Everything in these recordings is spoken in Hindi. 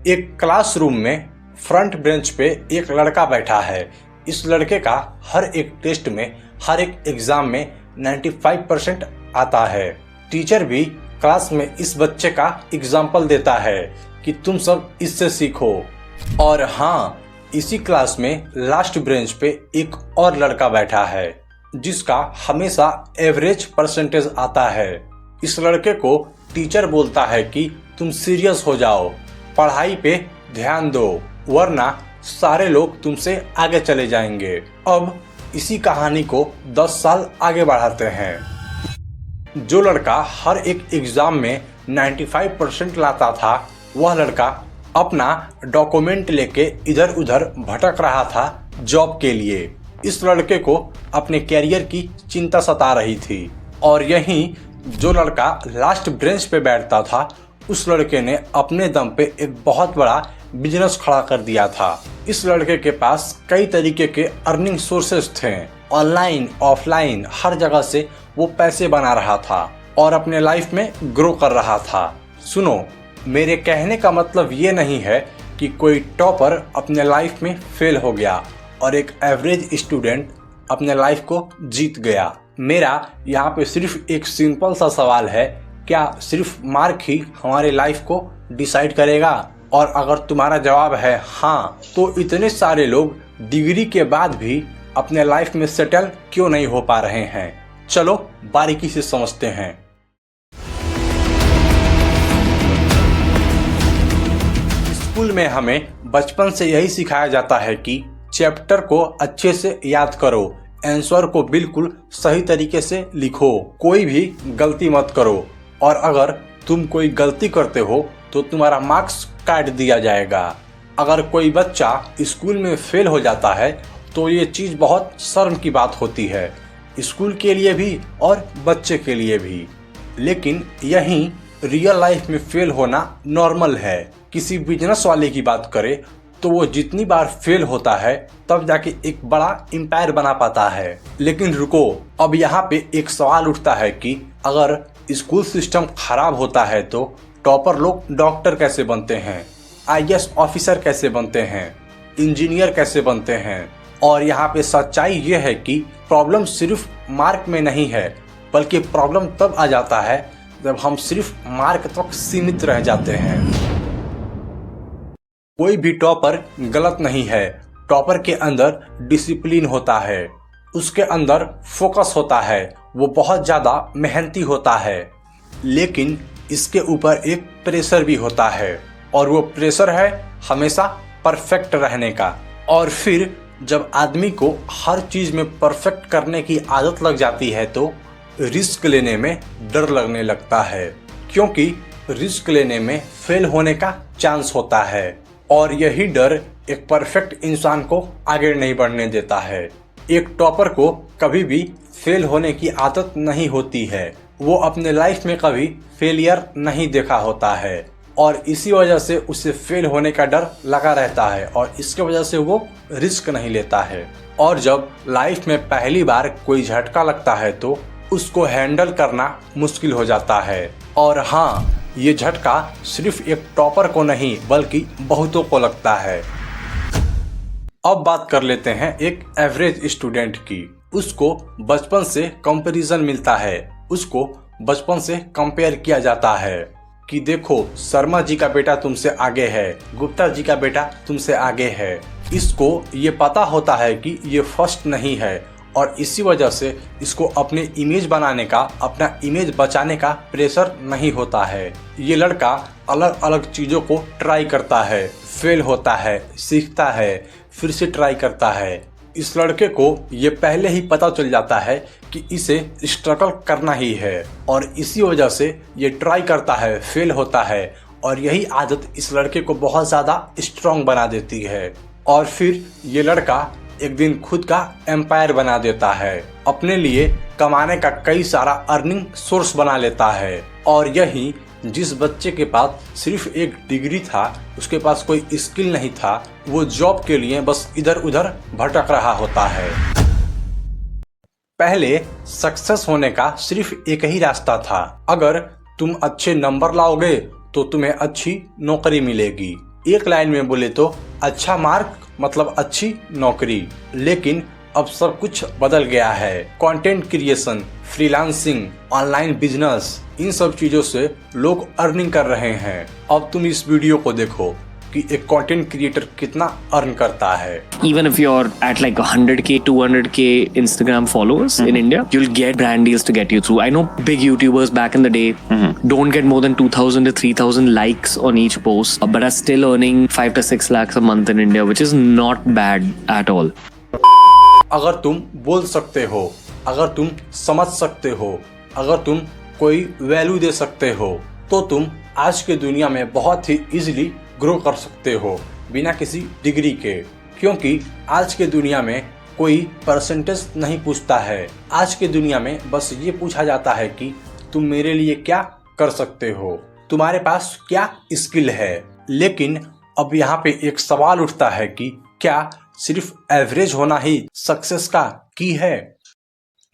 एक क्लासरूम में फ्रंट बेंच पे एक लड़का बैठा है। इस लड़के का हर एक टेस्ट में, हर एक एग्जाम में 95% आता है। टीचर भी क्लास में इस बच्चे का एग्जाम्पल देता है कि तुम सब इससे सीखो। और हाँ, इसी क्लास में लास्ट बेंच पे एक और लड़का बैठा है जिसका हमेशा एवरेज परसेंटेज आता है। इस लड़के को टीचर बोलता है कि तुम सीरियस हो जाओ, पढ़ाई पे ध्यान दो, वरना सारे लोग तुमसे आगे चले जाएंगे। अब इसी कहानी को 10 साल आगे बढ़ाते हैं। जो लड़का हर एक एग्जाम में 95% लाता था, वह लड़का अपना डॉक्यूमेंट लेके इधर उधर भटक रहा था जॉब के लिए। इस लड़के को अपने कैरियर की चिंता सता रही थी। और यहीं जो लड़का लास्ट बेंच पे बैठता था, उस लड़के ने अपने दम पे एक बहुत बड़ा बिजनेस खड़ा कर दिया था। इस लड़के के पास कई तरीके के अर्निंग सोर्सेस थे। ऑनलाइन, ऑफलाइन, हर जगह से वो पैसे बना रहा था और अपने लाइफ में ग्रो कर रहा था। सुनो, मेरे कहने का मतलब ये नहीं है कि कोई टॉपर अपने लाइफ में फेल हो गया और एक एवरेज स्टूडेंट अपने लाइफ को जीत गया। मेरा यहाँ पे सिर्फ एक सिंपल सा सवाल है, क्या सिर्फ मार्क ही हमारे लाइफ को डिसाइड करेगा? और अगर तुम्हारा जवाब है हाँ, तो इतने सारे लोग डिग्री के बाद भी अपने लाइफ में सेटल क्यों नहीं हो पा रहे हैं? चलो बारीकी से समझते हैं। स्कूल में हमें बचपन से यही सिखाया जाता है कि चैप्टर को अच्छे से याद करो, आंसर को बिल्कुल सही तरीके से लिखो, कोई भी गलती मत करो, और अगर तुम कोई गलती करते हो तो तुम्हारा मार्क्स काट दिया जाएगा। अगर कोई बच्चा स्कूल में फेल हो जाता है तो ये चीज़ बहुत शर्म की बात होती है, स्कूल के लिए भी और बच्चे के लिए भी। लेकिन यहीं रियल लाइफ में फेल होना नॉर्मल है। किसी बिजनेस वाले की बात करें तो वो जितनी बार फेल होता है तब जाके एक बड़ा एम्पायर बना पाता है। लेकिन रुको, अब यहाँ पे एक सवाल उठता है कि अगर स्कूल सिस्टम खराब होता है तो टॉपर लोग डॉक्टर कैसे बनते हैं, आईएएस ऑफिसर कैसे बनते हैं, इंजीनियर कैसे बनते हैं? और यहाँ पे सच्चाई ये है कि प्रॉब्लम सिर्फ मार्क में नहीं है, बल्कि प्रॉब्लम तब आ जाता है जब हम सिर्फ मार्क तक सीमित रह जाते हैं। कोई भी टॉपर गलत नहीं है। टॉपर के अंदर डिसिप्लिन होता है, उसके अंदर फोकस होता है, वो बहुत ज़्यादा मेहनती होता है। लेकिन इसके ऊपर एक प्रेशर भी होता है, और वो प्रेशर है हमेशा परफेक्ट रहने का। और फिर जब आदमी को हर चीज़ में परफेक्ट करने की आदत लग जाती है तो रिस्क लेने में डर लगने लगता है, क्योंकि रिस्क लेने में फेल होने का चांस होता है। और यही डर एक परफेक्ट इंसान को आगे नहीं बढ़ने देता है। एक टॉपर को कभी भी फेल होने की आदत नहीं होती है, वो अपने लाइफ में कभी फेलियर नहीं देखा होता है, और इसी वजह से उसे फेल होने का डर लगा रहता है, और इसके वजह से वो रिस्क नहीं लेता है। और जब लाइफ में पहली बार कोई झटका लगता है तो उसको हैंडल करना मुश्किल हो जाता है। और हाँ, ये झटका सिर्फ एक टॉपर को नहीं बल्कि बहुतों को लगता है। अब बात कर लेते हैं एक एवरेज स्टूडेंट की। उसको बचपन से कंपैरिजन मिलता है, उसको बचपन से कंपेयर किया जाता है कि देखो, शर्मा जी का बेटा तुमसे आगे है, गुप्ता जी का बेटा तुमसे आगे है। इसको ये पता होता है कि ये फर्स्ट नहीं है, और इसी वजह से इसको अपने इमेज बनाने का, अपना इमेज बचाने का प्रेशर नहीं होता है। ये लड़का अलग अलग चीज़ों को ट्राई करता है, फेल होता है, सीखता है, फिर से ट्राई करता है। इस लड़के को ये पहले ही पता चल जाता है कि इसे स्ट्रगल करना ही है, और इसी वजह से ये ट्राई करता है, फेल होता है, और यही आदत इस लड़के को बहुत ज़्यादा स्ट्रॉन्ग बना देती है। और फिर ये लड़का एक दिन खुद का एम्पायर बना देता है, अपने लिए कमाने का कई सारा अर्निंग सोर्स बना लेता है। और यही जिस बच्चे के पास सिर्फ एक डिग्री था, उसके पास कोई स्किल नहीं था, वो जॉब के लिए बस इधर उधर भटक रहा होता है। पहले सक्सेस होने का सिर्फ एक ही रास्ता था, अगर तुम अच्छे नंबर लाओगे तो तुम्हें अच्छी नौकरी मिलेगी। एक लाइन में बोले तो अच्छा मार्क मतलब अच्छी नौकरी। लेकिन अब सब कुछ बदल गया है। Content creation, freelancing, online business, इन सब चीजों से लोग अर्निंग कर रहे हैं। अब तुम इस वीडियो को देखो कि एक कंटेंट क्रिएटर कितना अर्न करता है। Even if you're at like 100k, 200k Instagram followers in India, you'll get brand deals to get you through. I know big YouTubers back in the day don't get more than 2,000 to 3,000 likes on each post, but are still earning 5 to 6 lakhs a month in India, which is not bad at all. अगर तुम बोल सकते हो, अगर तुम समझ सकते हो, अगर तुम कोई वैल्यू दे सकते हो, तो तुम आज के दुनिया में बहुत ही इजीली ग्रो कर सकते हो बिना किसी डिग्री के। क्योंकि आज के दुनिया में कोई परसेंटेज नहीं पूछता है। आज के दुनिया में बस ये पूछा जाता है कि तुम मेरे लिए क्या कर सकते हो, तुम्हारे पास क्या स्किल है। लेकिन अब यहाँ पे एक सवाल उठता है कि क्या सिर्फ एवरेज होना ही सक्सेस का की है?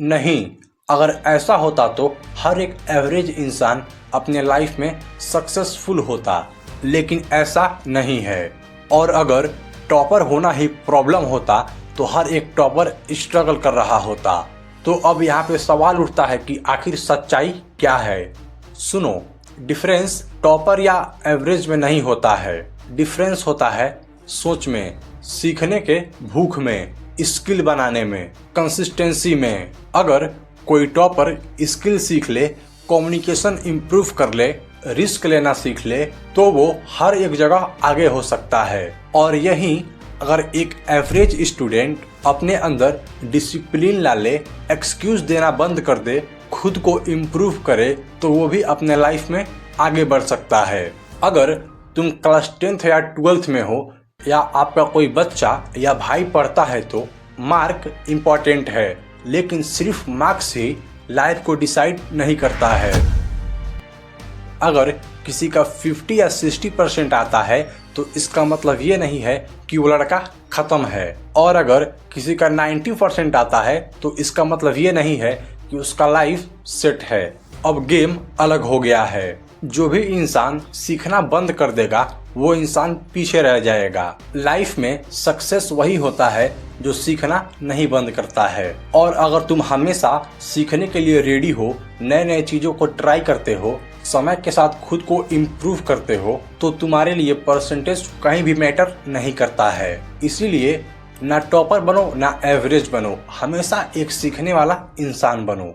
नहीं, अगर ऐसा होता तो हर एक एवरेज इंसान अपने लाइफ में सक्सेसफुल होता, लेकिन ऐसा नहीं है। और अगर टॉपर होना ही प्रॉब्लम होता तो हर एक टॉपर स्ट्रगल कर रहा होता। तो अब यहाँ पे सवाल उठता है कि आखिर सच्चाई क्या है? सुनो, डिफरेंस टॉपर या एवरेज में नहीं होता है। डिफरेंस होता है सोच में, सीखने के भूख में, स्किल बनाने में, कंसिस्टेंसी में। अगर कोई टॉपर स्किल सीख ले, कम्युनिकेशन इम्प्रूव कर ले, रिस्क लेना सीख ले, तो वो हर एक जगह आगे हो सकता है। और यहीं अगर एक एवरेज स्टूडेंट अपने अंदर डिसिप्लिन ला ले, एक्सक्यूज देना बंद कर दे, खुद को इम्प्रूव करे, तो वो भी अपने लाइफ में आगे बढ़ सकता है। अगर तुम क्लास 10th या 12th में हो, या आपका कोई बच्चा या भाई पढ़ता है, तो मार्क इम्पॉर्टेंट है, लेकिन सिर्फ मार्क्स ही लाइफ को डिसाइड नहीं करता है। अगर किसी का 50 या 60% आता है तो इसका मतलब ये नहीं है कि वो लड़का खत्म है। और अगर किसी का 90% आता है तो इसका मतलब ये नहीं है कि उसका लाइफ सेट है। अब गेम अलग हो गया है। जो भी इंसान सीखना बंद कर देगा वो इंसान पीछे रह जाएगा। लाइफ में सक्सेस वही होता है जो सीखना नहीं बंद करता है। और अगर तुम हमेशा सीखने के लिए रेडी हो, नए नए चीजों को ट्राई करते हो, समय के साथ खुद को इम्प्रूव करते हो, तो तुम्हारे लिए परसेंटेज कहीं भी मैटर नहीं करता है। इसीलिए ना टॉपर बनो ना एवरेज बनो, हमेशा एक सीखने वाला इंसान बनो।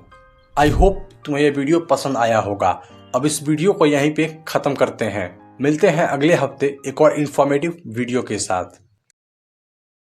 आई होप तुम्हें ये वीडियो पसंद आया होगा। अब इस वीडियो को यहीं पे खत्म करते हैं। मिलते हैं अगले हफ्ते एक और इन्फॉर्मेटिव वीडियो के साथ।